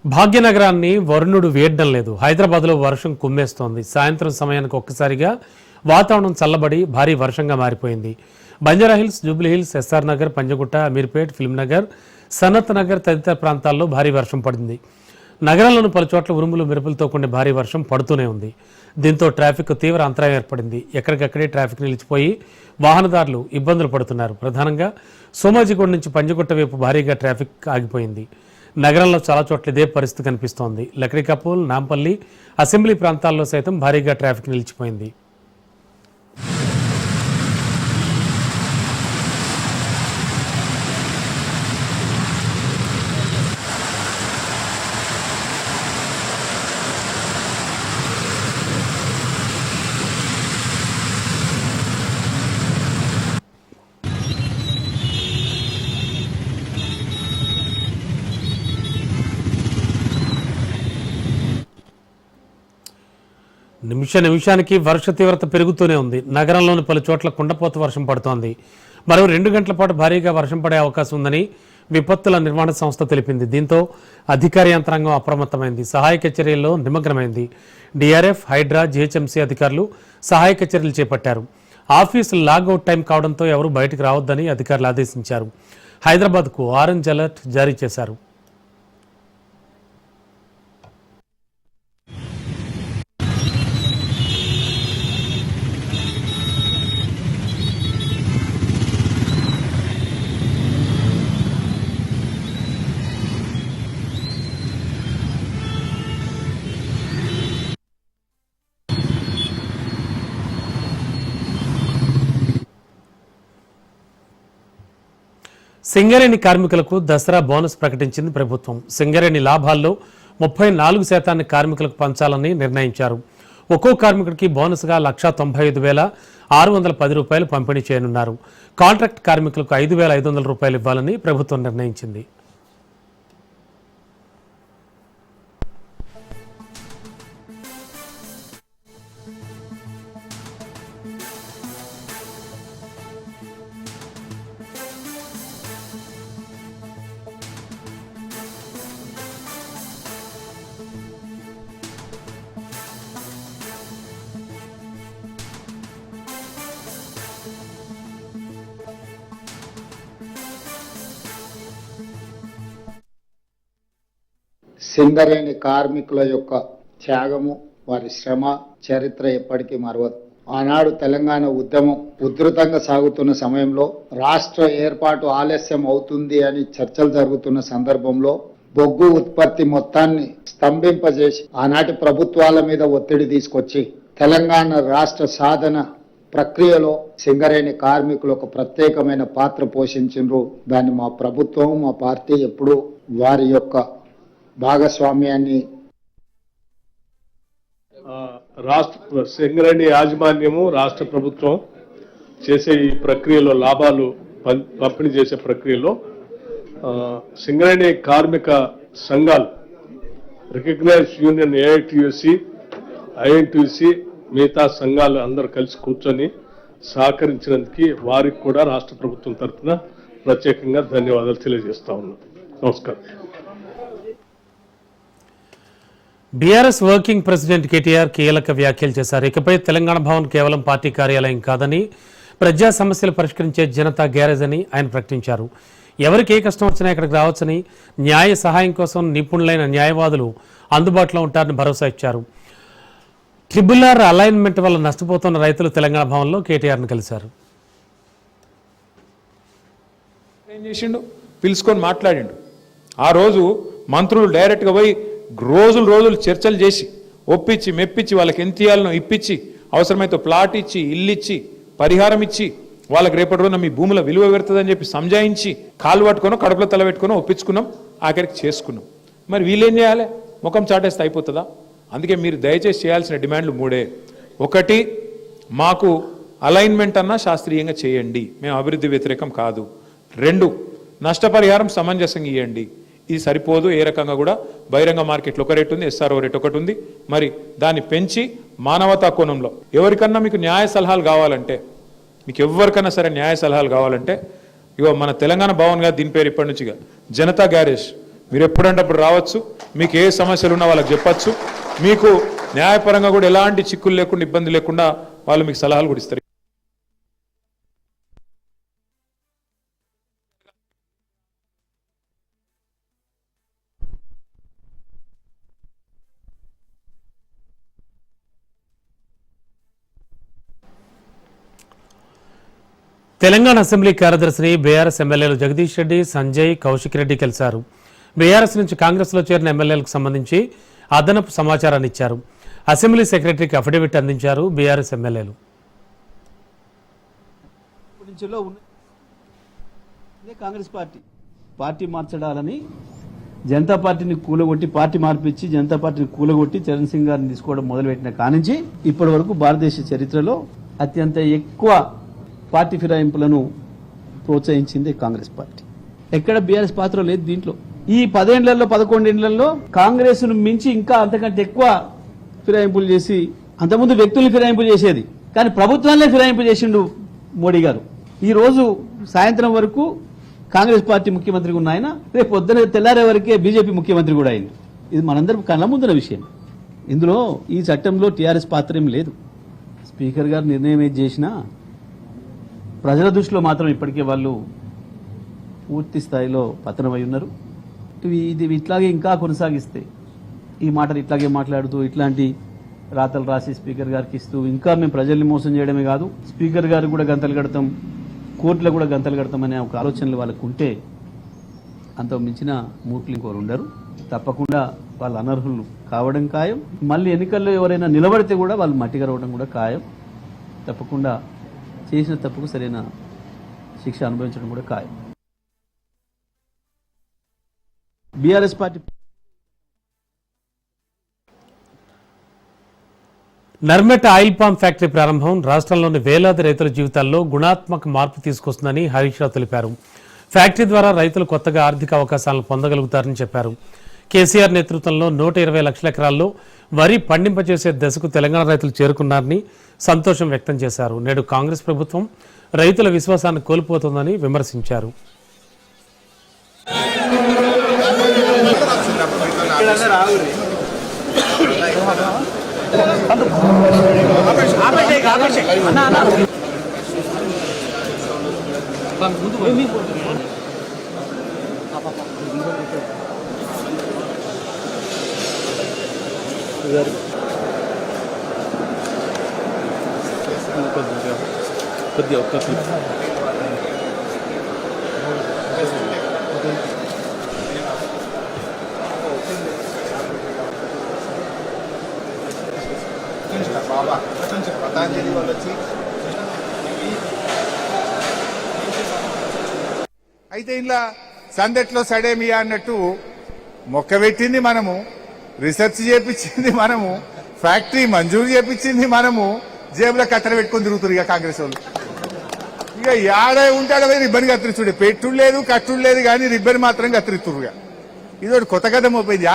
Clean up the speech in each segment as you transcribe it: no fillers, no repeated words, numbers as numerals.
భాగ్యనగరాన్ని వరుణుడు వేయడం లేదు. హైదరాబాద్లో వర్షం కుమ్మేస్తోంది. సాయంత్రం సమయానికి ఒక్కసారిగా వాతావరణం చల్లబడి భారీ వర్షంగా మారిపోయింది. బంజారాహిల్స్, జూబ్లీహిల్స్, ఎస్ఆర్ నగర్, పంజగుట్ట, అమీర్పేట్, ఫిల్మ్నగర్, సనత్ నగర్ తదితర ప్రాంతాల్లో భారీ వర్షం పడింది. నగరంలోని పలు చోట్ల ఉరుములు మెరుపులతో కూడిన భారీ వర్షం పడుతూనే ఉంది. దీంతో ట్రాఫిక్ తీవ్ర అంతరాయం ఏర్పడింది. ఎక్కడికక్కడే ట్రాఫిక్ నిలిచిపోయి వాహనదారులు ఇబ్బందులు పడుతున్నారు. ప్రధానంగా సోమాజిగూడ నుంచి పంజగుట్ట వైపు భారీగా ట్రాఫిక్ ఆగిపోయింది. నగరంలో చాలా చోట్ల ఇదే పరిస్థితి కనిపిస్తోంది. లక్డీకపూల్, నాంపల్లి, అసెంబ్లీ ప్రాంతాల్లో సైతం భారీగా ట్రాఫిక్ నిలిచిపోయింది. నిమిషానికి వర్ష తీవ్రత పెరుగుతూనే ఉంది. నగరంలోని పలు చోట్ల కుండపోత వర్షం పడుతోంది. మరో 2 గంటల పాటు భారీగా వర్షం పడే అవకాశం ఉందని విపత్తుల నిర్వహణ సంస్థ తెలిపింది. దీంతో అధికార యంత్రాంగం అప్రమత్తమైంది. సహాయక చర్యల్లో నిమగ్నమైంది. డిఆర్ఎఫ్, హైడ్రా, జీహెచ్ఎంసీ అధికారులు సహాయక చర్యలు చేపట్టారు. ఆఫీసు లాగౌట్ టైం కావడంతో ఎవరూ బయటకు రావద్దని అధికారులు ఆదేశించారు. హైదరాబాద్కు ఆరెంజ్ అలర్ట్ జారీ చేశారు. సింగరేణి కార్మికులకు దసరా బోనస్ ప్రకటించింది ప్రభుత్వం. సింగరేణి లాభాల్లో 34% కార్మికులకు పంచాలని నిర్ణయించారు. ఒక్కో కార్మికుడికి బోనస్గా 1,95,610 రూపాయలు పంపిణీ చేయనున్నారు. కాంట్రాక్ట్ కార్మికులకు 5,500 రూపాయలు ఇవ్వాలని ప్రభుత్వం నిర్ణయించింది. సింగరేణి కార్మికుల యొక్క త్యాగము, వారి శ్రమ చరిత్ర ఎప్పటికీ మరవదు. ఆనాడు తెలంగాణ ఉద్యమం ఉధృతంగా సాగుతున్న సమయంలో రాష్ట్ర ఏర్పాటు ఆలస్యం అవుతుంది అని చర్చలు జరుగుతున్న సందర్భంలో బొగ్గు ఉత్పత్తి మొత్తాన్ని స్తంభింపజేసి ఆనాటి ప్రభుత్వాల మీద ఒత్తిడి తీసుకొచ్చి తెలంగాణ రాష్ట్ర సాధన ప్రక్రియలో సింగరేణి కార్మికులు ఒక ప్రత్యేకమైన పాత్ర పోషించారు. దాన్ని మా ప్రభుత్వం, మా పార్టీ ఎప్పుడూ వారి యొక్క భాగస్వామ్యాన్ని రాష్ట్ర సింగరేణి యాజమాన్యము, రాష్ట్ర ప్రభుత్వం చేసే ఈ ప్రక్రియలో లాభాలు పంపిణీ చేసే ప్రక్రియలో సింగరేణి కార్మిక సంఘాలు, రికగ్నైజ్డ్ యూనియన్ ఏఐటియుసి, ఐఎన్టీయూసి, మిగతా సంఘాలు అందరూ కలిసి కూర్చొని సహకరించినందుకు వారికి కూడా రాష్ట్ర ప్రభుత్వం తరఫున ప్రత్యేకంగా ధన్యవాదాలు తెలియజేస్తా ఉన్నాం. నమస్కారం. బీఆర్ఎస్ వర్కింగ్ ప్రెసిడెంట్ కేటీఆర్ కీలక వ్యాఖ్యలు చేశారు. ఇకపై తెలంగాణ భవన్ కేవలం పార్టీ కార్యాలయం కాదని, ప్రజా సమస్యలు పరిష్కరించే జనతా గ్యారేజ్ అని ఆయన ప్రకటించారు. ఎవరికి ఏ కష్టం వచ్చినా ఇక్కడికి రావచ్చని, న్యాయ సహాయం కోసం నిపుణులైన న్యాయవాదులు అందుబాటులో ఉంటారని భరోసా ఇచ్చారు. ట్రిబుల్-ఆర్ అలైన్మెంట్ వల్ల నష్టపోతున్న రైతులు తెలంగాణ భవన్లో కేటీఆర్ను కలిశారు. ఏం చేసిండు? పిలుచుకొని మాట్లాడిండు. ఆ రోజు మంత్రులు డైరెక్ట్గా పోయి రోజులు చర్చలు చేసి ఒప్పించి మెప్పించి వాళ్ళకి ఎంత ఇవ్వాలనో ఇప్పించి, అవసరమైతే ప్లాట్ ఇచ్చి, ఇల్లు ఇచ్చి, పరిహారం ఇచ్చి, వాళ్ళకి రేపటి రోజున మీ భూముల విలువ పెడుతుందని చెప్పి సంజాయించి కాలు పట్టుకొని కడుపులో తల పెట్టుకొని ఒప్పించుకున్నాం, ఆఖరికి చేసుకున్నాం. మరి వీళ్ళేం చేయాలి? ముఖం చాటేస్తే అయిపోతుందా? అందుకే మీరు దయచేసి చేయాల్సిన డిమాండ్లు 3. 1, మాకు అలైన్మెంట్ అన్నా శాస్త్రీయంగా చేయండి, మేము అభివృద్ధి వ్యతిరేకం కాదు. 2, నష్టపరిహారం సమంజసంగా ఇవ్వండి. ఇది సరిపోదు, ఏ రకంగా కూడా బహిరంగ మార్కెట్లో ఒక రేటు ఉంది, ఎస్ఆర్ఓ రేట్ ఒకటి ఉంది. మరి దాన్ని పెంచి మానవతా కోణంలో ఎవరికన్నా మీకు న్యాయ సలహాలు కావాలంటే, మీకు ఎవరికైనా సరే న్యాయ సలహాలు కావాలంటే, ఇగో మన తెలంగాణ భవన్ గారు దీని పేరు ఇప్పటి నుంచిగా జనతా గ్యారేజ్, మీరు ఎప్పుడంటే అప్పుడు రావచ్చు. మీకు ఏ సమస్యలు ఉన్నా వాళ్ళకి చెప్పచ్చు. మీకు న్యాయపరంగా కూడా ఎలాంటి చిక్కులు లేకుండా ఇబ్బంది లేకుండా వాళ్ళు మీకు సలహాలు కూడా ఇస్తారు. తెలంగాణ అసెంబ్లీ కార్యదర్శిని బీఆర్ఎస్ ఎమ్మెల్యేలు జగదీష్ రెడ్డి, సంజయ్, కౌశిక్ రెడ్డి కలిశారు. బీఆర్ఎస్ నుంచి కాంగ్రెస్లో చేరిన ఎమ్మెల్యేలకు సంబంధించి అదనపు సమాచారాన్ని ఇచ్చారు. అసెంబ్లీ సెక్రటరీకి అఫిడవిట్ అందించారు బీఆర్ఎస్ ఎమ్మెల్యేలు. కాంగ్రెస్ పార్టీ మార్చడాలని జనతా పార్టీని కూలగొట్టి పార్టీ మార్పిచ్చి జనతా పార్టీని కూలగొట్టి చరణ్ సింగ్ గారిని తీసుకోవడం మొదలుపెట్టిన కానించి ఇప్పటి వరకు భారతదేశ చరిత్రలో అత్యంత ఎక్కువ పార్టీ ఫిరాయింపులను ప్రోత్సహించింది కాంగ్రెస్ పార్టీ. ఎక్కడ బీఆర్ఎస్ పాత్ర లేదు దీంట్లో. ఈ 10 ఏళ్లలో 11 ఏళ్లలో కాంగ్రెస్ ను మించి ఇంకా అంతకంటే ఎక్కువ ఫిరాయింపులు చేసి, అంతకుముందు వ్యక్తులు ఫిరాయింపు చేసేది కానీ ప్రభుత్వాలనే ఫిరాయింపు చేసిండు మోడీ గారు. ఈ రోజు సాయంత్రం వరకు కాంగ్రెస్ పార్టీ ముఖ్యమంత్రిగా ఉన్న ఆయన రేపు పొద్దున తెల్లారే వరకే బీజేపీ ముఖ్యమంత్రి కూడా అయింది. ఇది మనందరం కళ్ళ ముందున్న విషయం. ఇందులో ఈ చట్టంలో టీఆర్ఎస్ పాత్ర ఏం లేదు. స్పీకర్ గారు నిర్ణయం ఏది చేసినా ప్రజల దృష్టిలో మాత్రం ఇప్పటికే వాళ్ళు పూర్తి స్థాయిలో పతనమై ఉన్నారు. ఇది ఇట్లాగే ఇంకా కొనసాగిస్తే, ఈ మాటలు ఇట్లాగే మాట్లాడుతూ ఇట్లాంటి రాతలు రాసి స్పీకర్ గారికి ఇస్తూ ఇంకా మేము ప్రజల్ని మోసం చేయడమే కాదు, స్పీకర్ గారు కూడా గంతలు కడతాం, కోర్టులో కూడా గంతలు కడతాం అనే ఒక ఆలోచనలు వాళ్ళకు ఉంటే అంత మించిన మూర్ఖులు ఇంకోరు ఉండరు. తప్పకుండా వాళ్ళు అనర్హులు కావడం ఖాయం. మళ్ళీ ఎన్నికల్లో ఎవరైనా నిలబడితే కూడా వాళ్ళు మట్టిగరవడం కూడా ఖాయం. తప్పకుండా చేసిన తప్పుకు సరైన శిక్ష అనుభవించడం కూడా ఖాయం. BRS party Narmetta oil palm factory ప్రారంభం రాష్ట్రంలోని వేలాది రైతుల జీవితాల్లో గుణాత్మక మార్పు తీసుకొస్తుందని హరీష్ రావు తెలిపారు. ఫ్యాక్టరీ ద్వారా రైతులు కొత్తగా ఆర్థిక అవకాశాలను పొందగలుగుతారని చెప్పారు. కేసీఆర్ నేతృత్వంలో 120 లక్షల ఎకరాల్లో వరి పండింపచేసే దశకు తెలంగాణ రైతులు చేరుకున్నారని సంతోషం వ్యక్తం చేశారు. నేడు కాంగ్రెస్ ప్రభుత్వం రైతుల విశ్వాసాన్ని కోల్పోతోందని విమర్శించారు. కొద్దిగా ఒక్క అయితే ఇలా సందట్లో సడేమియా అన్నట్టు మొక్క పెట్టింది మనము, రీసెర్చ్ చేపించింది మనము, ఫ్యాక్టరీ మంజూరు చేపించింది మనము, జేబులో కట్టెలు పెట్టుకొని తిరుగుతారు ఇక కాంగ్రెస్ వాళ్ళు. ఇక యాడ ఉంటాడో రిబ్బన్ కత్తిరిచుడే, పెట్టుడు లేదు కట్టుడు లేదు కానీ రిబ్బన్ మాత్రం కత్తిరిస్తురుగా. ఇదొకటి కొత్త కథ మోపోయింది.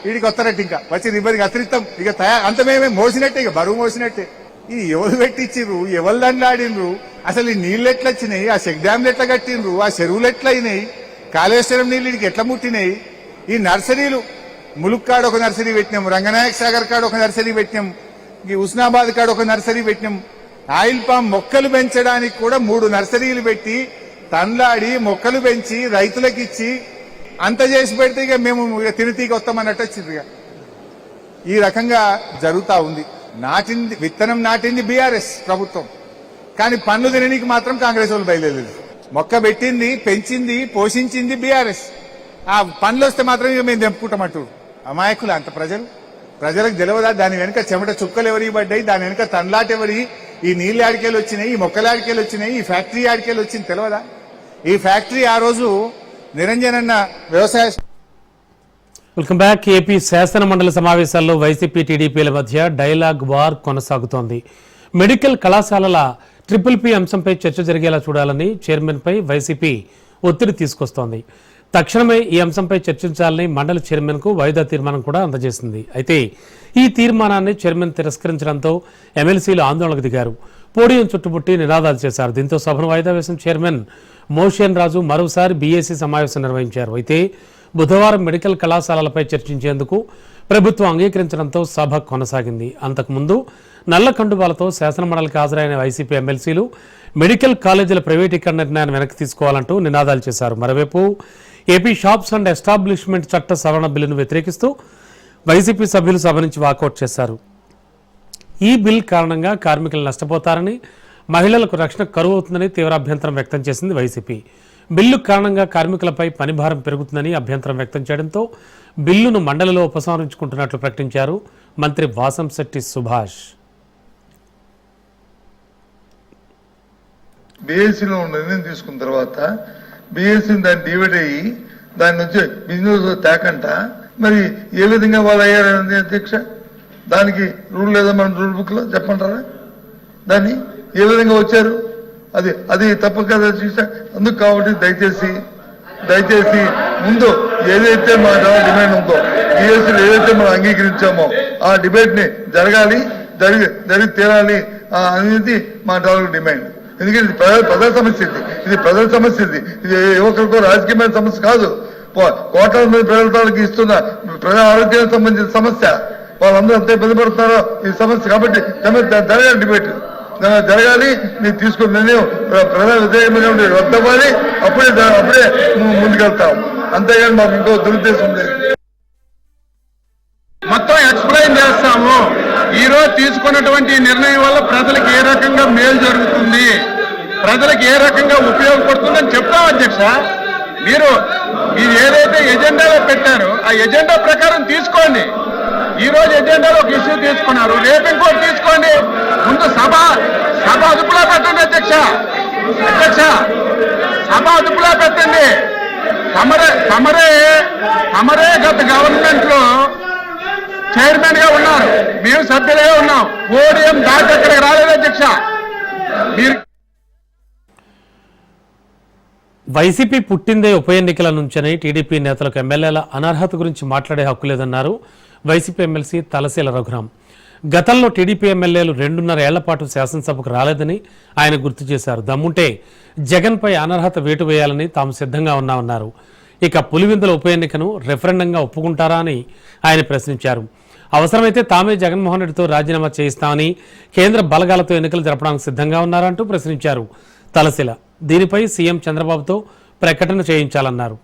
వీడికి వస్తారట్టు ఇంకా వచ్చి రిబ్బన్ కత్తిరిస్తాం ఇక అంత మేమే మోసినట్టే, ఇక బరువు మోసినట్టే. ఇది ఎవరు పెట్టించిర్రు, ఎవరు దండాడినరు, అసలు ఈ నీళ్ళు ఎట్లా వచ్చినాయి, ఆ చెక్ డ్యామ్లు ఎట్లా కట్టినరు, ఆ చెరువులు ఎట్లా అయినాయి, కాళేశ్వరం నీళ్ళు ఇడికి ఎట్లా ముట్టినాయి, ఈ నర్సరీలు ములుక్ కాడ ఒక నర్సరీ పెట్టినాం, రంగనాయక్ సాగర్ కాడ ఒక నర్సరీ పెట్టినాం, ఈ హుస్నాబాద్ కాడ ఒక నర్సరీ పెట్టినాం. ఆయిల్ పామ్ మొక్కలు పెంచడానికి కూడా 3 నర్సరీలు పెట్టి తండ్లాడి మొక్కలు పెంచి రైతులకు ఇచ్చి అంత చేసి పెడితే ఇక మేము తిరిగి వస్తామన్నట్టు వచ్చింది. ఈ రకంగా జరుగుతా ఉంది. విత్తనం నాటింది బీఆర్ఎస్ ప్రభుత్వం, కానీ పన్ను తినడానికి మాత్రం కాంగ్రెస్ వాళ్ళు బయలుదేరలేదు. మొక్క పెట్టింది, పెంచింది, పోషించింది బీఆర్ఎస్. ఆ పనులు వస్తే మాత్రం ఇక మేము తెంపుకుంటామంటూ అమాయకులు అంత ప్రజలకు తెలియదా దాని వెనుక చెమట చుక్కలు ఎవరికి పడ్డాయి, దాని వెనుక తండ్లాట ఎవరి, ఈ నీళ్ళు ఆడికేలు వచ్చినాయి, ఈ మొక్కల ఆడికేలు వచ్చినాయి, ఈ ఫ్యాక్టరీ ఆడికేలు వచ్చింది తెలియదా. ఈ ఫ్యాక్టరీ ఆ రోజు నిరంజన్ అన్న వ్యవసాయ. Welcome back. ఏపీ శాసన మండలి సమావేశాల్లో వైసీపీ టీడీపీల మధ్య డైలాగ్ వార్ కొనసాగుతోంది. మెడికల్ కళాశాలల ట్రిపుల్ అంశంపై చర్చ జరిగేలా చూడాలని చైర్మన్పై వైసీపీ ఒత్తిడి తీసుకొస్తోంది. తక్షణమే ఈ అంశంపై చర్చించాలని మండలి చైర్మన్కు వాయిదా తీర్మానం కూడా అందజేసింది. అయితే ఈ తీర్మానాన్ని చైర్మన్ తిరస్కరించడంతో ఎమ్మెల్సీలు ఆందోళనకు దిగారు. పోడియం చుట్టుముట్టి నినాదాలు చేశారు. దీంతో సభను వాయిదా వేసిన చైర్మన్ మోషన్ రాజు మరోసారి బీఏసీ సమావేశం నిర్వహించారు. అయితే బుధవారం మెడికల్ కళాశాలలపై చర్చించేందుకు ప్రభుత్వం అంగీకరించడంతో సభ కొనసాగింది. అంతకుముందు నల్ల కండువాలతో శాసనమండలికి హాజరైన వైసీపీ ఎమ్మెల్సీలు మెడికల్ కాలేజీల ప్రైవేటీకరణ నిర్ణయాన్ని వెనక్కి తీసుకోవాలంటూ నినాదాలు చేశారు. మరోవైపు ఏపీ షాప్స్ అండ్ ఎస్టాబ్లిష్మెంట్ చట్ట సవరణ బిల్లును వ్యతిరేకిస్తూ వైసీపీ సభ్యులు సభ నుంచి వాకౌట్ చేశారు. ఈ బిల్ కారణంగా కార్మికులు నష్టపోతారని, మహిళలకు రక్షణ కరువు అవుతుందని తీవ్ర అభ్యంతరం వ్యక్తం చేసింది వైసీపీ. బిల్లు కారణంగా కార్మికులపై పనిభారం పెరుగుతుందని అభ్యంతరం వ్యక్తం చేయడంతో బిల్లును మండలిలో ఉపసంహరించుకుంటున్నట్లు ప్రకటించారు మంత్రి వాసంశెట్టి సుభాష్. బీఎస్సీలో నిర్ణయం తీసుకున్న తర్వాత బీఎస్సీని దాన్ని డివైడ్ అయ్యి దాని నుంచి బిజినెస్ తేకంట మరి ఏ విధంగా వాళ్ళు అయ్యారని అధ్యక్ష, దానికి రూల్ లేదా మన రూల్ బుక్ లో చెప్పంటారా? దాన్ని ఏ విధంగా వచ్చారు? అది తప్పు కదా చూసా. అందుకు కాబట్టి దయచేసి ముందు ఏదైతే మా డిమాండ్ ఉందో బీఎస్సీలో ఏదైతే మనం అంగీకరించామో ఆ డిబేట్ ని జరిగి తీరాలి అనేది మా డిమాండ్. ఎందుకంటే ఇది ప్రజల సమస్య, ఇది ప్రజల సమస్య, ఇది యువకులకు రాజకీయమైన సమస్య కాదు. కోట్లాది మంది ప్రజలకి ఇస్తున్న ప్రజా ఆరోగ్యానికి సంబంధించిన సమస్య. వాళ్ళందరూ ఎంత ఇబ్బంది పడుతున్నారో ఈ సమస్య. కాబట్టి జరగాలి, డిబేట్ జరగాలి. మీరు తీసుకున్న నిర్ణయం ప్రజా వ్యతిరేకమైన రద్దవ్వాలి. అప్పుడే ముందుకెళ్తాం. అంతేగాని మాకు ఇంకో దురుద్దేశం లేదు. మొత్తం ఎక్స్ప్లెయిన్ చేస్తాము. ఈ రోజు తీసుకున్నటువంటి నిర్ణయం వల్ల ప్రజలకు ఏ రకంగా మేలు జరుగుతుంది, ప్రజలకు ఏ రకంగా ఉపయోగపడుతుందని చెప్తాం అధ్యక్ష. మీరు ఏదైతే ఎజెండాలో పెట్టారో ఆ ఎజెండా ప్రకారం తీసుకోండి. ఈ రోజు ఎజెండాలో ఒక ఇష్యూ తీసుకున్నారు, రేపు ఇంకోటి తీసుకోండి. ముందు సభ అదుపులో పెట్టండి అధ్యక్ష. సభ అదుపులో పెట్టండి. తమరే గత గవర్నమెంట్ లో చైర్మన్ గా ఉన్నారు, మేము సభ్యులుగా ఉన్నాం. ఓడిఎం దాటి అక్కడికి రాలేదు అధ్యక్ష. వైసీపీ పుట్టిందే ఉప ఎన్నికల నుంచని టీడీపీ నేతలకు ఎమ్మెల్యేల అనర్హత గురించి మాట్లాడే హక్కు లేదన్నారు వైసీపీ ఎమ్మెల్సీ తలశీల రఘురాం. గతంలో టీడీపీ ఎమ్మెల్యేలు 2.5 ఏళ్ల పాటు శాసనసభకు రాలేదని ఆయన గుర్తు చేశారు. దమ్ముంటే జగన్పై అనర్హత వేటు వేయాలని తాము సిద్ధంగా ఉన్నామన్నారు. ఇక పులివెందుల ఉప ఎన్నికను రెఫరెండంగా ఒప్పుకుంటారా అని ఆయన ప్రశ్నించారు. అవసరమైతే తామే జగన్మోహన్ రెడ్డితో రాజీనామా చేయిస్తామని, కేంద్ర బలగాలతో ఎన్నికలు జరపడానికి సిద్ధంగా ఉన్నారంటూ ప్రశ్నించారు తలశీల. దీనిపై సీఎం చంద్రబాబుతో ప్రకటన చేయించాలన్నారు.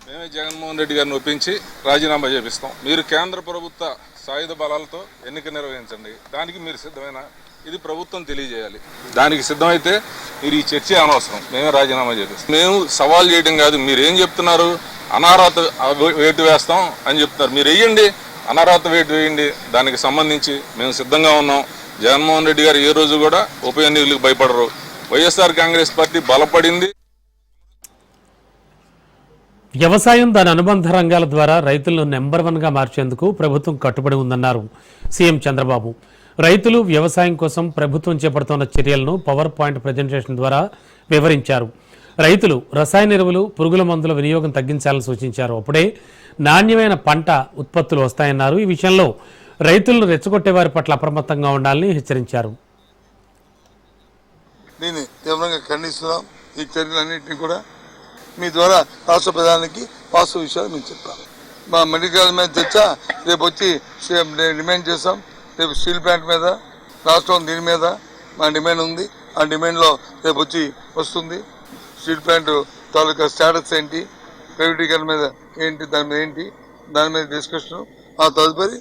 మేమే జగన్మోహన్ రెడ్డి గారిని ఒప్పించి రాజీనామా చేపిస్తాం. మీరు కేంద్ర ప్రభుత్వ సాయుధ బలాలతో ఎన్నిక నిర్వహించండి. దానికి మీరు సిద్ధమైన ఇది ప్రభుత్వం తెలియజేయాలి. దానికి సిద్ధమైతే మీరు ఈ చర్చ అనవసరం, మేమే రాజీనామా చేపిస్తాం. మేము సవాల్ చేయడం కాదు. మీరు ఏం చెప్తున్నారు? అనర్హత వేటు వేస్తాం అని చెప్తున్నారు. మీరు వేయండి, అనర్హత వేటు వేయండి. దానికి సంబంధించి మేము సిద్ధంగా ఉన్నాం. జగన్మోహన్ రెడ్డి గారు ఏ రోజు కూడా ఉప ఎన్నికలకు భయపడరు. వైఎస్ఆర్ కాంగ్రెస్ పార్టీ బలపడింది. వ్యవసాయం, దాని అనుబంధ రంగాల ద్వారా రైతులను నెంబర్ 1గా మార్చేందుకు ప్రభుత్వం కట్టుబడి ఉందన్నారు సీఎం చంద్రబాబు. రైతులు వ్యవసాయం కోసం ప్రభుత్వం చేపడుతున్న చర్యలను పవర్ పాయింట్ ప్రజెంటేషన్ ద్వారా వివరించారు. రైతులు రసాయన ఎరువులు, పురుగుల మందుల వినియోగం తగ్గించాలని సూచించారు. అప్పుడే నాణ్యమైన పంట ఉత్పత్తులు వస్తాయన్నారు. ఈ విషయంలో రైతులను రెచ్చగొట్టే వారి పట్ల అప్రమత్తంగా ఉండాలని హెచ్చరించారు. దీన్ని తీవ్రంగా ఖండిస్తున్నాం. ఈ చర్యలన్నింటినీ కూడా మీ ద్వారా రాష్ట్ర ప్రధానికి వాస్తవ విషయాలు మేము చెప్తాం. మా మెడికల్ మీద చర్చ రేపు వచ్చి డిమాండ్ చేస్తాం. రేపు స్టీల్ ప్లాంట్ మీద, రాష్ట్రం దీని మీద మా డిమాండ్ ఉంది. ఆ డిమాండ్లో రేపు వచ్చి వస్తుంది. స్టీల్ ప్లాంట్ తాలూకా స్టేటస్ ఏంటి, ప్రైవేటీకరణ మీద ఏంటి, దాని మీద డిస్కషన్. ఆ తదుపరి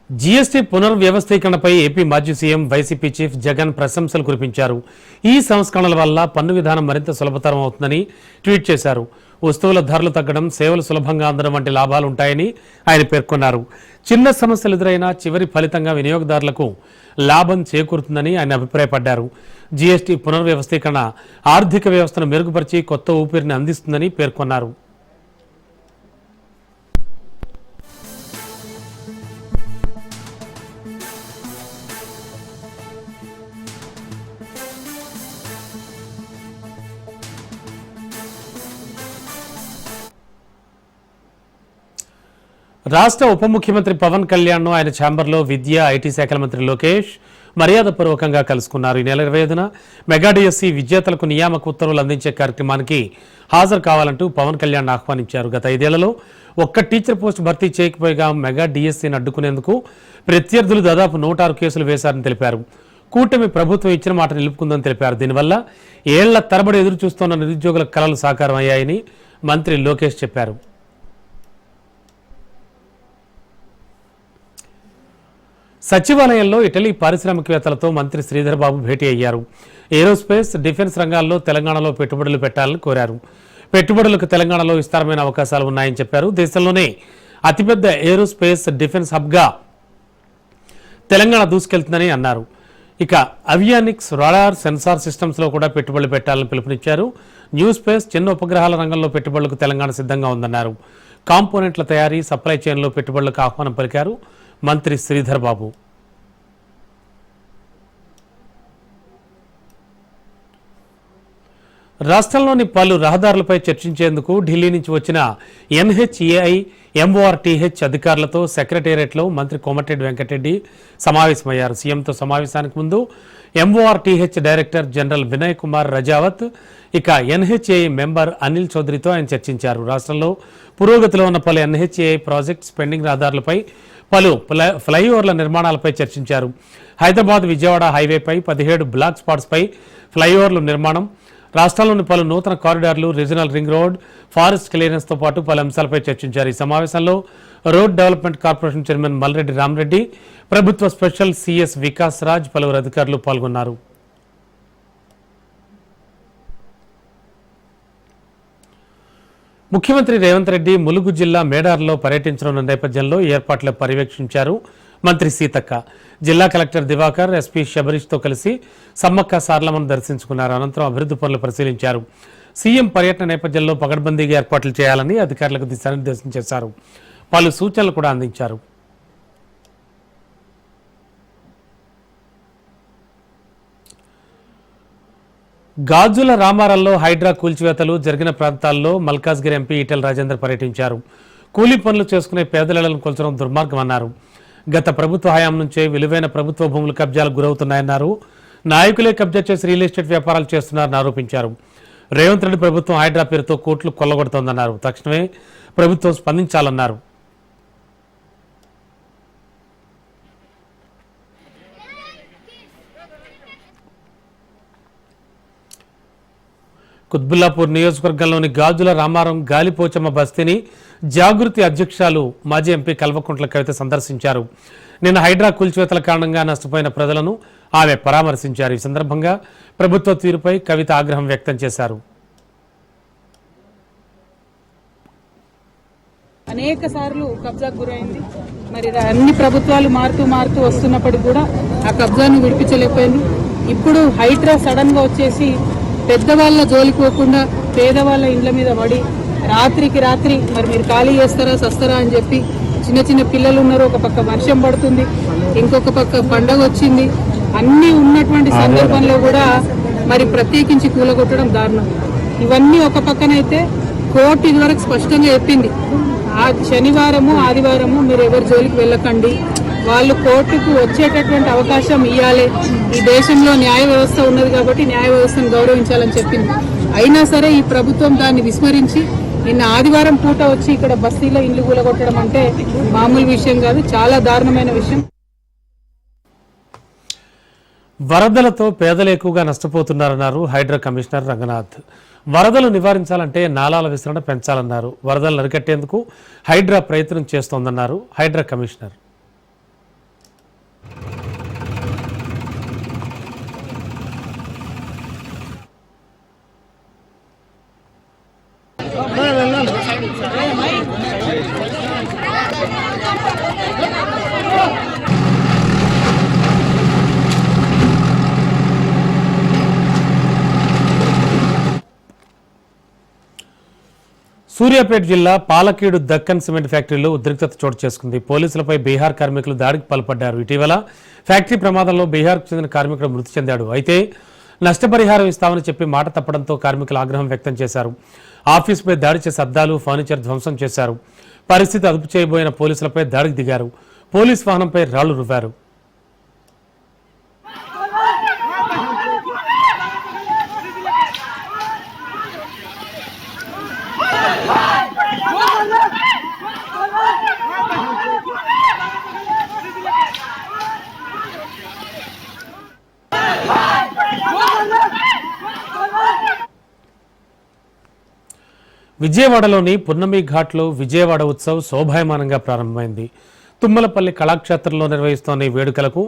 జీఎస్టీ పునర్వ్యవస్థీకరణపై ఏపీ మాజీ సీఎం వైసీపీ చీఫ్ జగన్ ప్రశంసలు కురిపించారు. ఈ సంస్కరణల వల్ల పన్ను విధానం మరింత సులభతరం అవుతుందని ట్వీట్ చేశారు. వస్తువుల ధరలు తగ్గడం, సేవలు సులభంగా అందడం వంటి లాభాలు ఉంటాయని ఆయన పేర్కొన్నారు. చిన్న సమస్యలు ఎదురైనా చివరి ఫలితంగా వినియోగదారులకు లాభం చేకూరుతుందని ఆయన అభిప్రాయపడ్డారు. జీఎస్టీ పునర్వ్యవస్థీకరణ ఆర్థిక వ్యవస్థను మెరుగుపరిచి కొత్త ఊపిరిని అందిస్తుందని పేర్కొన్నారు. రాష్ట్ర ఉప ముఖ్యమంత్రి పవన్ కళ్యాణ్ ఆయన ఛాంబర్లో విద్య, ఐటీ శాఖల మంత్రి లోకేష్, మర్యాదపూర్వకంగా కలుసుకున్నారు. ఈ నెల 25న మెగా డిఎస్సి విజేతలకు నియామక ఉత్తర్వులు అందించే కార్యక్రమానికి హాజరు కావాలంటూ పవన్ కళ్యాణ్ ఆహ్వానించారు. గత 5 ఏళ్లలో ఒక్క టీచర్ పోస్ట్ భర్తీ చేయకపోయిగా మెగా డిఎస్సిని అడ్డుకునేందుకు ప్రత్యర్థులు దాదాపు 106 కేసులు వేశారని తెలిపారు. కూటమి ప్రభుత్వం ఇచ్చిన మాట నిలుపుకుందని తెలిపారు. దీనివల్ల ఏళ్ల తరబడి ఎదురు చూస్తున్న నిరుద్యోగుల కలలు సాకారం అయ్యాయని మంత్రి లోకేష్ చెప్పారు. సచివాలయంలో ఇటలీ పారిశ్రామికవేత్తలతో మంత్రి శ్రీధర్ బాబు భేటీ అయ్యారు. ఏరోస్పేస్, డిఫెన్స్ రంగాల్లో తెలంగాణలో పెట్టుబడులు పెట్టాలని కోరారు. పెట్టుబడులకు తెలంగాణలో విస్తారమైన అవకాశాలు ఉన్నాయని చెప్పారు. దేశంలోనే అతిపెద్ద ఏరోస్పేస్ డిఫెన్స్ హబ్గా తెలంగాణ దూసుకెళ్తుందని అన్నారు. ఇక అవియానిక్స్, రాడార్, సెన్సార్ సిస్టమ్స్లో కూడా పెట్టుబడులు పెట్టాలని పిలుపునిచ్చారు. న్యూ స్పేస్, చిన్న ఉపగ్రహాల రంగంలో పెట్టుబడులకు తెలంగాణ సిద్ధంగా ఉందన్నారు. కాంపోనెంట్ల తయారీ, సప్లై చైన్లో పెట్టుబడులకు ఆహ్వానం పలికారు మంత్రి శ్రీధర్ బాబు. రాష్ట్రంలోని పలు రహదారులపై చర్చించేందుకు ఢిల్లీ నుంచి వచ్చిన ఎన్హెచ్ఏఐ, ఎంఓఆర్టీహెచ్ అధికారులతో సెక్రటేరియట్లో మంత్రి కోమటిరెడ్డి వెంకటరెడ్డి సమావేశమయ్యారు. సీఎంతో సమావేశానికి ముందు MORTH director general Vinay Kumar Rajawat, ఇక ఎన్హెచ్ఏఐ మెంబర్ అనిల్ చౌదరితో ఆయన చర్చించారు. రాష్ట్రంలో పురోగతిలో ఉన్న పలు ఎన్హెచ్ఏఐ ప్రాజెక్ట్స్, పెండింగ్ రహదారులపై, పలు ఫ్లైఓవర్ల నిర్మాణాలపై చర్చించారు. హైదరాబాద్ విజయవాడ హైవేపై 17 బ్లాక్ స్పాట్స్పై ఫ్లైఓవర్ల నిర్మాణం, రాష్ట్రంలోని పలు నూతన కారిడార్లు, రీజనల్ రింగ్ రోడ్, ఫారెస్ట్ క్లియరెన్స్తో పాటు పలు అంశాలపై చర్చించారు. ఈ సమావేశంలో road development corporation chairman Malreddy Rama Reddy, ప్రభుత్వ స్పెషల్ సిఎస్ వికాస్ రాజ్, పలువురు అధికారులు పాల్గొన్నారు. ముఖ్యమంత్రి రేవంత్ రెడ్డి ములుగు జిల్లా మేడార్లో పర్యటించనున్న నేపథ్యంలో ఏర్పాట్లు పర్యవేక్షించారు మంత్రి సీతక్క. జిల్లా కలెక్టర్ దివాకర్, ఎస్పీ శబరీష్తో కలిసి సమ్మక్క సారలమ్మను దర్శించుకున్నారు. అనంతరం అభివృద్ధి పనులు పరిశీలించారు. సీఎం పర్యటన నేపథ్యంలో పకడ్బందీగా ఏర్పాట్లు చేయాలని అధికారులకు దిశానిర్దేశం చేశారు. పలు సూచనలు కూడా అందించారు. గాజుల రామారంలో హైడ్రా కూల్చివేతలు జరిగిన ప్రాంతాల్లో మల్కాజ్గిరి ఎంపీ ఈటెల రాజేందర్ పర్యటించారు. కూలీ పనులు చేసుకునే పేదలను కొల్చడం దుర్మార్గమన్నారు. గత ప్రభుత్వ హయాం నుంచే విలువైన ప్రభుత్వ భూములు కబ్జాలకు గురవుతున్నాయన్నారు. నాయకులే కబ్జా చేసి రియల్ ఎస్టేట్ వ్యాపారాలు చేస్తున్నారని ఆరోపించారు. రేవంత్ రెడ్డి ప్రభుత్వం హైడ్రా పేరుతో కోట్లు కొల్లగొడుతోందన్నారు. తక్షణమే ప్రభుత్వం స్పందించాలన్నారు. కుత్బుల్లాపూర్ నియోజకవర్గంలోని గాజుల రామారం గాలిపోచమ్మ బస్తీని జాగృతి అధ్యక్షులు మాజీ ఎంపీ కల్వకుంట్ల కవిత సందర్శించారు. నిన్న హైడ్రా కూల్చివేతల కారణంగా నష్టపోయిన ప్రజలను ఆమె పరామర్శించారు. ఈ సందర్భంగా ప్రభుత్వ తీరుపై కవిత ఆగ్రహం వ్యక్తం చేశారు. అనేక సార్లు కబ్జాకు గురైంది. మరి అన్ని ప్రభుత్వాలు మారుతూ వస్తున్నప్పటికీ కూడా ఆ కబ్జాను విడిపించలేకపోయింది. ఇప్పుడు హైడ్రా సడన్ గా వచ్చేసి పెద్దవాళ్ళ జోలికి పోకుండా పేదవాళ్ళ ఇండ్ల మీద పడి రాత్రికి రాత్రి మరి మీరు ఖాళీ చేస్తారా సస్తారా అని చెప్పి చిన్న పిల్లలు ఉన్నారు. ఒక పక్క వర్షం పడుతుంది, ఇంకొక పక్క పండగ వచ్చింది. అన్ని ఉన్నటువంటి సందర్భంలో కూడా మరి ప్రత్యేకించి కూలగొట్టడం దారుణం. ఇవన్నీ ఒక పక్కనైతే కోర్టు ఇదివరకు స్పష్టంగా చెప్పింది, ఆ శనివారము ఆదివారము మీరు ఎవరి జోలికి వెళ్ళకండి, వాళ్ళు కోర్టుకు వచ్చేటటువంటి అవకాశం ఇవ్వాలి. ఈ దేశంలో న్యాయ వ్యవస్థ ఉన్నది కాబట్టి న్యాయ వ్యవస్థను గౌరవించాలని చెప్పింది. అయినా సరే ఈ ప్రభుత్వం దాన్ని విస్మరించి నిన్న ఆదివారం పూట వచ్చి ఇక్కడ బస్తీలో ఇల్లు కూలగొట్టడం అంటే మామూలు విషయం కాదు, చాలా దారుణమైన విషయం. వరదలతో పేదలు ఎక్కువగా నష్టపోతున్నారన్నారు హైడ్రా కమిషనర్ రంగనాథ్. వరదలు నివారించాలంటే నాలాల విస్తరణ పెంచాలన్నారు. వరదలు అరికట్టేందుకు హైడ్రా ప్రయత్నం చేస్తోందన్నారు హైడ్రా కమిషనర్. సూర్యాపేట జిల్లా పాలకీడు దక్కన్ సిమెంట్ ఫ్యాక్టరీలో ఉద్రిక్తత చోటు చేసుకుంది. పోలీసులపై బీహార్ కార్మికులు దాడికి పాల్పడ్డారు. ఇటీవల ఫ్యాక్టరీ ప్రమాదంలో బీహార్కు చెందిన కార్మికుడు మృతి చెందాడు. అయితే నష్టపరిహారం ఇస్తామని చెప్పి మాట తప్పడంతో కార్మికులు ఆగ్రహం వ్యక్తం చేశారు. ఆఫీసుపై దాడి చేసి అద్దాలు, ఫర్నిచర్ ధ్వంసం చేశారు. పరిస్థితి అదుపు చేయబోయిన పోలీసులపై దాడికి దిగారు. పోలీస్ వాహనంపై రాళ్లు రువ్వారు. విజయవాడలోని పున్నమి ఘాట్లో విజయవాడ ఉత్సవ్ శోభాయమానంగా ప్రారంభమైంది. తుమ్మలపల్లి కళాక్షేత్రంలో నిర్వహిస్తోన్న ఈ వేడుకలకు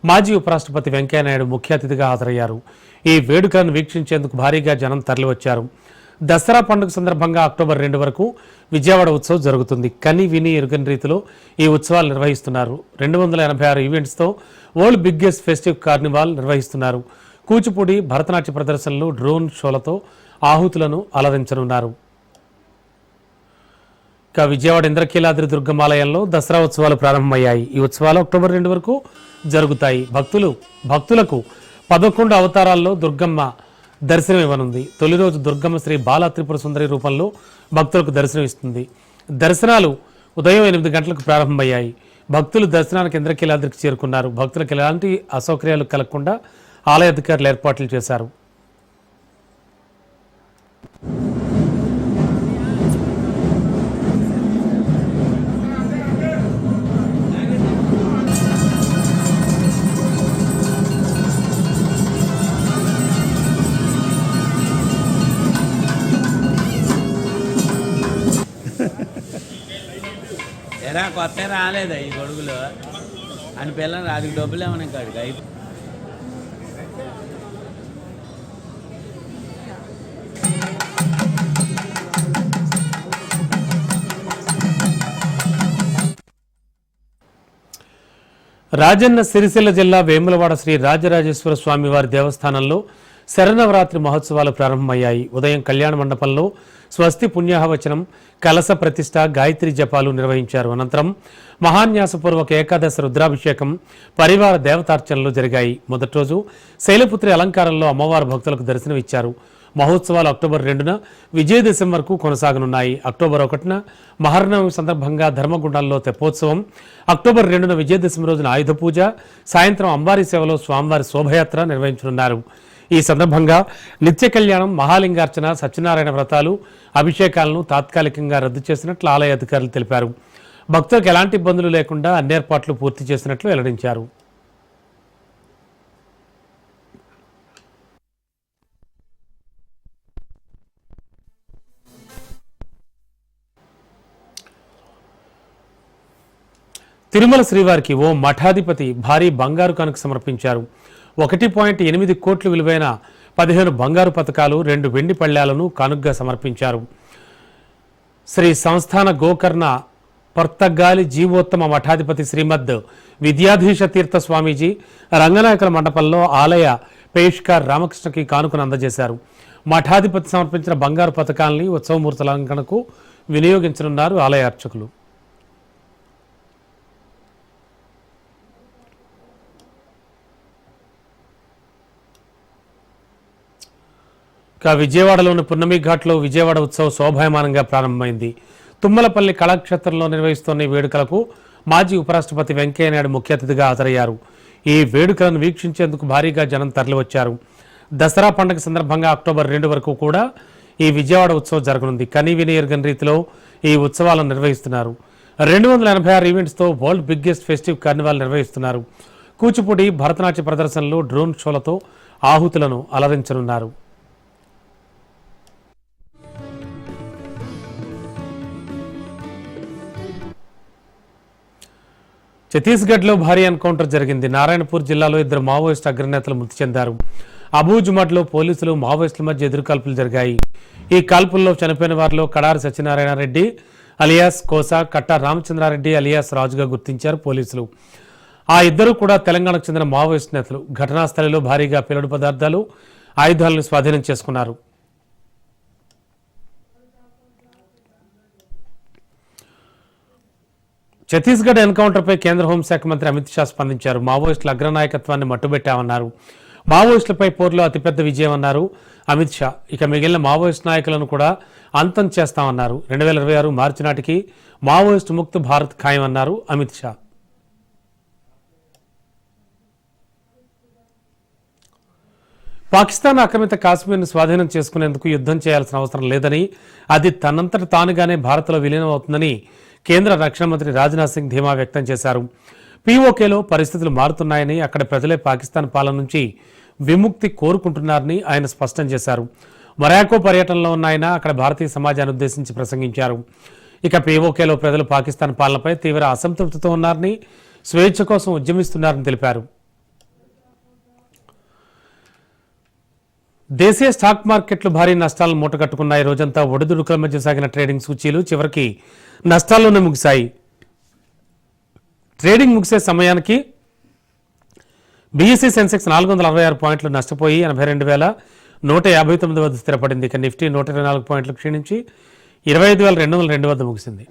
మాజీ ఉపరాష్ట్రపతి వెంకయ్యనాయుడు ముఖ్య అతిథిగా హాజరయ్యారు. ఈ వేడుకలను వీక్షించేందుకు భారీగా జనం తరలివచ్చారు. దసరా పండుగ సందర్భంగా అక్టోబర్ 2 వరకు విజయవాడ ఉత్సవ్ జరుగుతుంది. కని విని ఎరుగని రీతిలో ఈ ఉత్సవాలు నిర్వహిస్తున్నారు. 286 ఈవెంట్స్తో వరల్డ్ బిగ్గెస్ట్ ఫెస్టివ్ కార్నివాల్ నిర్వహిస్తున్నారు. కూచిపూడి, భరతనాట్య ప్రదర్శనలు, డ్రోన్ షోలతో ఆహుతులను అలరించనున్నారు. ఇక విజయవాడ ఇంద్రకీలాద్రి దుర్గమాలయంలో దసరా ఉత్సవాలు ప్రారంభమయ్యాయి. ఈ ఉత్సవాలు అక్టోబర్ 2 వరకు జరుగుతాయి. భక్తులకు 11 అవతారాల్లో దుర్గమ్మ దర్శనం ఇవ్వనుంది. తొలి రోజు దుర్గమ్మ శ్రీ బాలా త్రిపుర సుందరి రూపంలో భక్తులకు దర్శనం ఇస్తుంది. దర్శనాలు ఉదయం 8 గంటలకు ప్రారంభమయ్యాయి. భక్తులు దర్శనానికి ఇంద్రకీలాద్రికి చేరుకున్నారు. భక్తులకు ఎలాంటి అసౌకర్యాలు కలగకుండా ఆలయ అధికారులు ఏర్పాట్లు చేశారు. ఎరా కొత్త రాలేదా ఈ గొడుగులు అని పిల్లలు అడిగి డబ్బులు ఏమన్నా కాడికి అయిపో. రాజన్న సిరిసిల్ల జిల్లా వేములవాడ శ్రీ రాజరాజేశ్వర స్వామివారి దేవస్థానంలో శరన్నవరాత్రి మహోత్సవాలు ప్రారంభమయ్యాయి. ఉదయం కళ్యాణ మండపంలో స్వస్తి పుణ్యాహవచనం, కలస ప్రతిష్ఠ, గాయత్రి జపాలు నిర్వహించారు. అనంతరం మహాన్యాసపూర్వక ఏకాదశి రుద్రాభిషేకం, పరివార దేవతార్చనలు జరిగాయి. మొదటి రోజు శైలపుత్రి అలంకారంలో అమ్మవారు భక్తులకు దర్శనమిచ్చారు. మహోత్సవాలు అక్టోబర్ 2న విజయదశమి వరకు కొనసాగనున్నాయి. అక్టోబర్ 1న మహర్నవమి సందర్భంగా ధర్మగుండాల్లో తెప్పోత్సవం, అక్టోబర్ 2న విజయదశమి రోజున ఆయుధ పూజ, సాయంత్రం అంబారీ సేవలో స్వామివారి శోభయాత్ర నిర్వహించనున్నారు. ఈ సందర్భంగా నిత్య కళ్యాణం, మహాలింగార్చన, సత్యనారాయణ వ్రతాలు, అభిషేకాలను తాత్కాలికంగా రద్దు చేసినట్లు ఆలయ అధికారులు తెలిపారు. భక్తులకు ఎలాంటి ఇబ్బందులు లేకుండా అన్ని ఏర్పాట్లు పూర్తి చేసినట్లు వెల్లడించారు. తిరుమల శ్రీవారికి ఓ మఠాధిపతి భారీ బంగారు కానుక సమర్పించారు. 1.8 కోట్లు విలువైన 15 బంగారు పతకాలు, 2 వెండి పళ్ళ్యాలను కానుకగా సమర్పించారు. శ్రీ సంస్థాన గోకర్ణ పర్తగాలి జీవోత్తమ మఠాధిపతి శ్రీమద్ విద్యాధీశ తీర్థ స్వామీజీ రంగనాయకుల మండపంలో ఆలయ పేష్కార్ రామకృష్ణకి కానుకను అందజేశారు. మఠాధిపతి సమర్పించిన బంగారు పతకాలని ఉత్సవమూర్తుల అలంకరణకు వినియోగించనున్నారు ఆలయ అర్చకులు. విజయవాడలోని పున్నమి ఘాట్లో విజయవాడ ఉత్సవం శోభాయమానంగా ప్రారంభమైంది. తుమ్మలపల్లి కళాక్షేత్రంలో నిర్వహిస్తున్న ఈ వేడుకలకు మాజీ ఉపరాష్ట్రపతి వెంకయ్యనాయుడు ముఖ్య అతిథిగా హాజరయ్యారు. ఈ వేడుకలను వీక్షించేందుకు భారీగా జనం తరలివచ్చారు. దసరా పండుగ సందర్భంగా అక్టోబర్ 2 వరకు కూడా ఈ విజయవాడ ఉత్సవం జరగనుంది. కని విని ఎరుగని రీతిలో ఈ ఉత్సవాలను నిర్వహిస్తున్నారు. 286 ఈవెంట్స్తో వరల్డ్ బిగ్గెస్ట్ ఫెస్టివ్ కార్నివాల్ నిర్వహిస్తున్నారు. కూచిపూడి, భరతనాట్య ప్రదర్శనలు, డ్రోన్ షోలతో ఆహుతులను అలరించనున్నారు. ఛత్తీస్గఢ్లో భారీ ఎన్కౌంటర్ జరిగింది. నారాయణపూర్ జిల్లాలో 2 మావోయిస్టు అగ్రనేతలు మృతి చెందారు. అబూజుమడ్లో పోలీసులు మావోయిస్టుల మధ్య ఎదురుకాల్పులు జరిగాయి. ఈ కాల్పుల్లో చనిపోయిన వారిలో కడారి సత్యనారాయణ రెడ్డి అలియాస్ కోసా, కట్టా రామచంద్రారెడ్డి అలియాస్ రాజుగా గుర్తించారు పోలీసులు. ఆ ఇద్దరు కూడా తెలంగాణకు చెందిన మావోయిస్టు నేతలు. ఘటనా స్థలిలో భారీగా పేలుడు పదార్థాలు, ఆయుధాలను స్వాధీనం చేసుకున్నారు. ఛత్తీస్గఢ్ ఎన్కౌంటర్పై కేంద్ర హోంశాఖ మంత్రి అమిత్ షా స్పందించారు. మావోయిస్టుల అగ్రనాయకత్వాన్ని మట్టుబెట్టామన్నారు. మావోయిస్టులపై పోరులో అతిపెద్ద విజయం అన్నారు అమిత్ షా. ఇక మిగిలిన మావోయిస్టు నాయకులను కూడా అంతం చేస్తామన్నారు. 2026 మార్చి నాటికి మావోయిస్టు ముక్త భారత్ ఖాయమన్నారు అమిత్ షా. పాకిస్తాన్ ఆక్రమిత కాశ్మీర్ను స్వాధీనం చేసుకునేందుకు యుద్ధం చేయాల్సిన అవసరం లేదని, అది తనంతట తానుగానే భారత్లో విలీనం అవుతుందని కేంద్ర రక్షణ మంత్రి రాజ్నాథ్ సింగ్ ధీమా వ్యక్తం చేశారు. పీఓకేలో పరిస్థితులు మారుతున్నాయని, అక్కడ ప్రజలే పాకిస్తాన్ పాలన నుంచి విముక్తి కోరుకుంటున్నారని ఆయన స్పష్టం చేశారు. మొరాకో పర్యటనలో ఉన్న ఆయన అక్కడ భారతీయ సమాజాన్ని ఉద్దేశించి ప్రసంగించారు. ఇక పీఓకేలో ప్రజలు పాకిస్తాన్ పాలనపై తీవ్ర అసంతృప్తితో ఉన్నారని, స్వేచ్ఛ కోసం ఉద్యమిస్తున్నారని తెలిపారు. దేశీయ స్టాక్ మార్కెట్లు భారీ నష్టాలను మూటగట్టుకున్నాయి. రోజంతా ఒడిదుడుకుల మధ్య సాగిన ట్రేడింగ్ సూచీలు చివరికి నష్టాల్లోనే ముగిశాయి. ట్రేడింగ్ ముగిసే సమయానికి బీఎస్సీ సెన్సెక్స్ 466 పాయింట్లు నష్టపోయి 82,159 వద్ద స్థిరపడింది. ఇక నిఫ్టీ 124 పాయింట్లు క్షీణించి 25,202 వద్ద ముగిసింది.